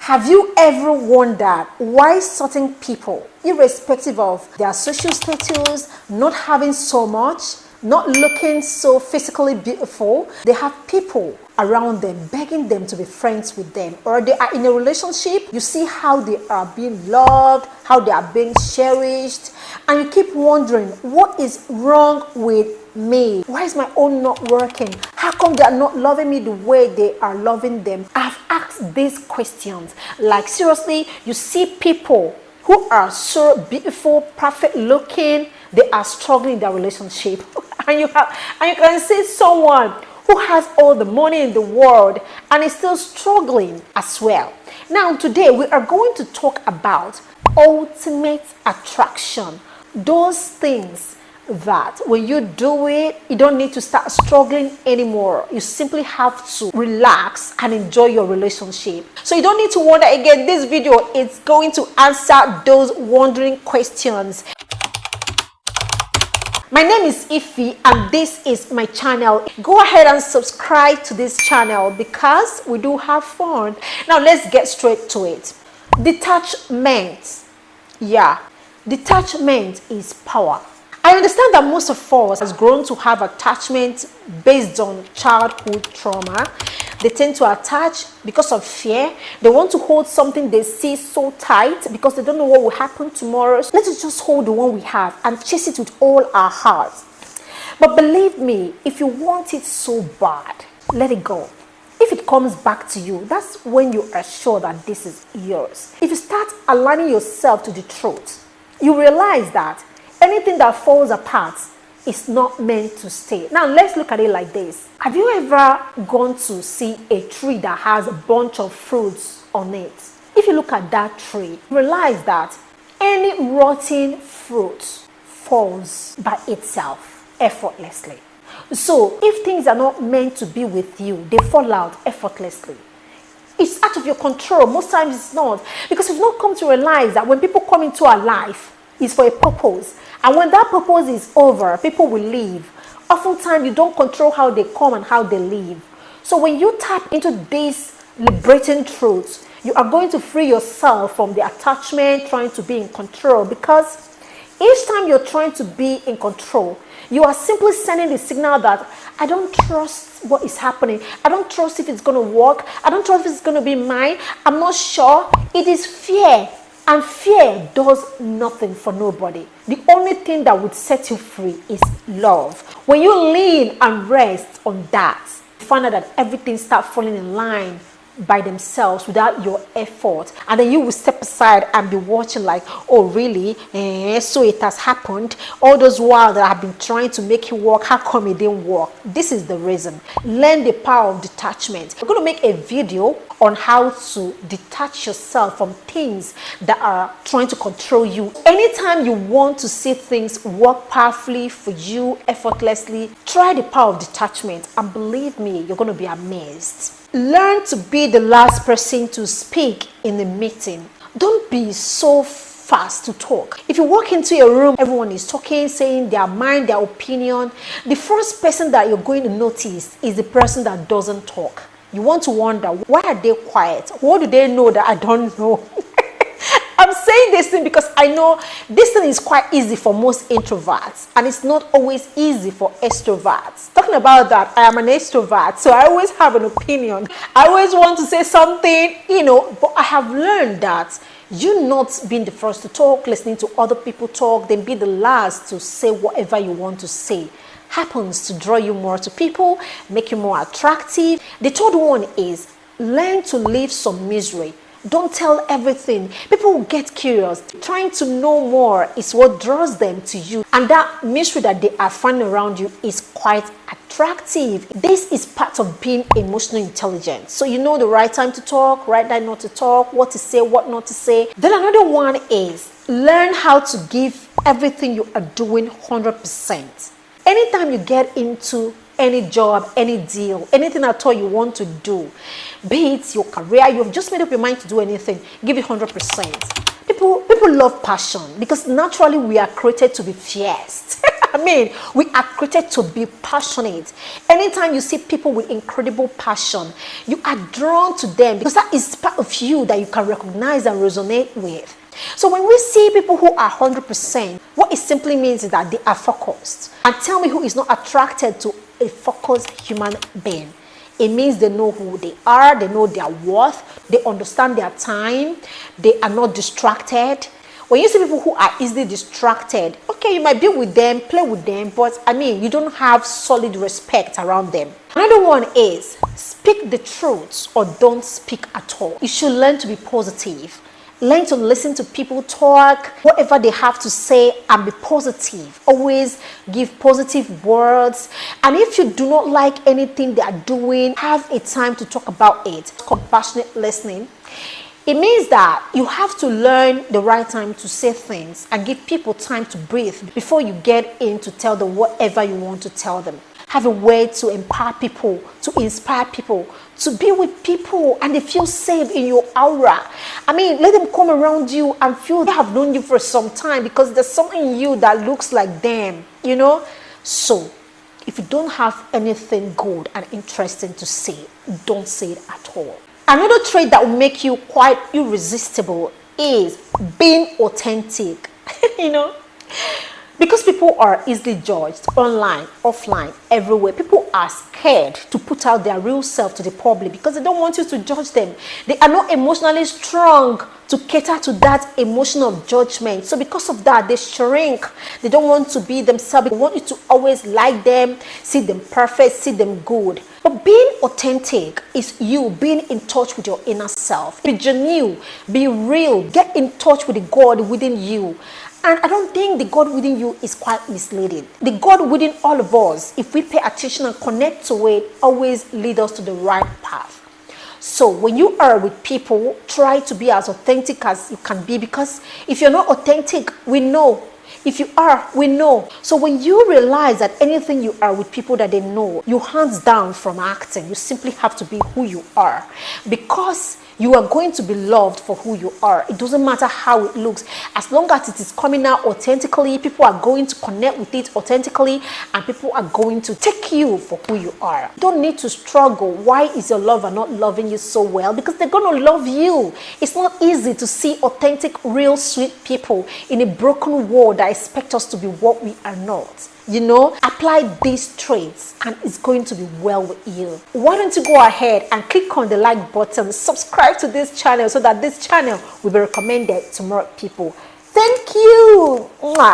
Have you ever wondered why certain people, irrespective of their social status, not having so much, not looking so physically beautiful, they have people around them begging them to be friends with them, or they are in a relationship, you see how they are being loved, how they are being cherished, and you keep wondering, what is wrong with me? Why is my own not working? How come they are not loving me the way they are loving them? I've asked these questions. Like, seriously, you see people who are so beautiful, perfect looking, they are struggling in their relationship. and you can see someone who has all the money in the world and is still struggling as well. Now, today we are going to talk about ultimate attraction. Those things that when you do it, you don't need to start struggling anymore. You simply have to relax and enjoy your relationship. So you don't need to wonder again. This video is going to answer those wondering questions. My name is Ify and this is my channel. Go ahead and subscribe to this channel because we do have fun. Now let's get straight to it. Detachment. Yeah, detachment is power. I understand that most of us has grown to have attachment based on childhood trauma. They tend to attach because of fear. They want to hold something they see so tight because they don't know what will happen tomorrow. So let us just hold the one we have and chase it with all our hearts. But believe me, if you want it so bad, let it go. If it comes back to you, that's when you are sure that this is yours. If you start aligning yourself to the truth, you realize that anything that falls apart is not meant to stay. Now, let's look at it like this. Have you ever gone to see a tree that has a bunch of fruits on it? If you look at that tree, realize that any rotten fruit falls by itself effortlessly. So, if things are not meant to be with you, they fall out effortlessly. It's out of your control. Most times it's not. Because we've not come to realize that when people come into our life, it's for a purpose. And when that purpose is over, people will leave. Oftentimes, you don't control how they come and how they leave. So when you tap into these liberating truths, you are going to free yourself from the attachment, trying to be in control. Because each time you're trying to be in control, you are simply sending the signal that I don't trust what is happening. I don't trust if it's going to work. I don't trust if it's going to be mine. I'm not sure. It is fear. And fear does nothing for nobody. The only thing that would set you free is love. When you lean and rest on that, you find out that everything starts falling in line by themselves without your effort. And then you will step aside and be watching like, oh really? So it has happened. All those while that I've been trying to make it work, how come it didn't work? This is the reason. Learn the power of detachment. We're going to make a video on how to detach yourself from things that are trying to control you. Anytime you want to see things work powerfully for you, effortlessly, try the power of detachment and believe me, you're going to be amazed. Learn to be the last person to speak in the meeting. Don't be so fast to talk. If you walk into a room, everyone is talking, saying their mind, their opinion. The first person that you're going to notice is the person that doesn't talk. You want to wonder, why are they quiet? What do they know that I don't know? I'm saying this thing because I know this thing is quite easy for most introverts and it's not always easy for extroverts. Talking about that, I am an extrovert, so I always have an opinion. I always want to say something, but I have learned that you not being the first to talk, listening to other people talk, then be the last to say whatever you want to say happens to draw you more to people, make you more attractive. The third one is learn to leave some misery. Don't tell everything. People will get curious. Trying to know more is what draws them to you. And that mystery that they are finding around you is quite attractive. This is part of being emotionally intelligent. So you know the right time to talk, right time not to talk, what to say, what not to say. Then another one is learn how to give everything you are doing 100%. Anytime you get into any job, any deal, anything at all you want to do, be it your career, you've just made up your mind to do anything, give it 100%. People love passion because naturally we are created to be fierce. I mean, we are created to be passionate. Anytime you see people with incredible passion, you are drawn to them because that is part of you that you can recognize and resonate with. So when we see people who are 100%, what it simply means is that they are focused. And tell me who is not attracted to a focused human being. It means they know who they are, they know their worth, they understand their time, they are not distracted. When you see people who are easily distracted, okay, you might be with them, play with them, but I mean, you don't have solid respect around them. Another one is speak the truth or don't speak at all. You should learn to be positive. Learn to listen to people talk, whatever they have to say, and be positive. Always give positive words. And if you do not like anything they are doing, have a time to talk about it. Compassionate listening. It means that you have to learn the right time to say things and give people time to breathe before you get in to tell them whatever you want to tell them. Have a way to empower people, to inspire people, to be with people and they feel safe in your aura. I mean, let them come around you and feel they have known you for some time because there's something in you that looks like them, you know? So, if you don't have anything good and interesting to say, don't say it at all. Another trait that will make you quite irresistible is being authentic, you know? Because people are easily judged online, offline, everywhere. People are scared to put out their real self to the public because they don't want you to judge them. They are not emotionally strong to cater to that emotion of judgment. So because of that, they shrink. They don't want to be themselves. They want you to always like them, see them perfect, see them good. But being authentic is you being in touch with your inner self. Be genuine, be real, get in touch with the God within you. And I don't think the God within you is quite misleading. The God within all of us, if we pay attention and connect to it, always lead us to the right path. So when you are with people, try to be as authentic as you can be, because if you're not authentic, we know. If you are, we know. So when you realize that anything you are with people that they know, you hands down from acting. You simply have to be who you are, because you are going to be loved for who you are. It doesn't matter how it looks. As long as it is coming out authentically, people are going to connect with it authentically, and people are going to take you for who you are. You don't need to struggle. Why is your lover not loving you so well? Because they're going to love you. It's not easy to see authentic, real, sweet people in a broken world that expect us to be what we are not. You know, apply these traits and it's going to be well with you. Why don't you go ahead and click on the like button, subscribe to this channel so that this channel will be recommended to more people. Thank you. Mwah.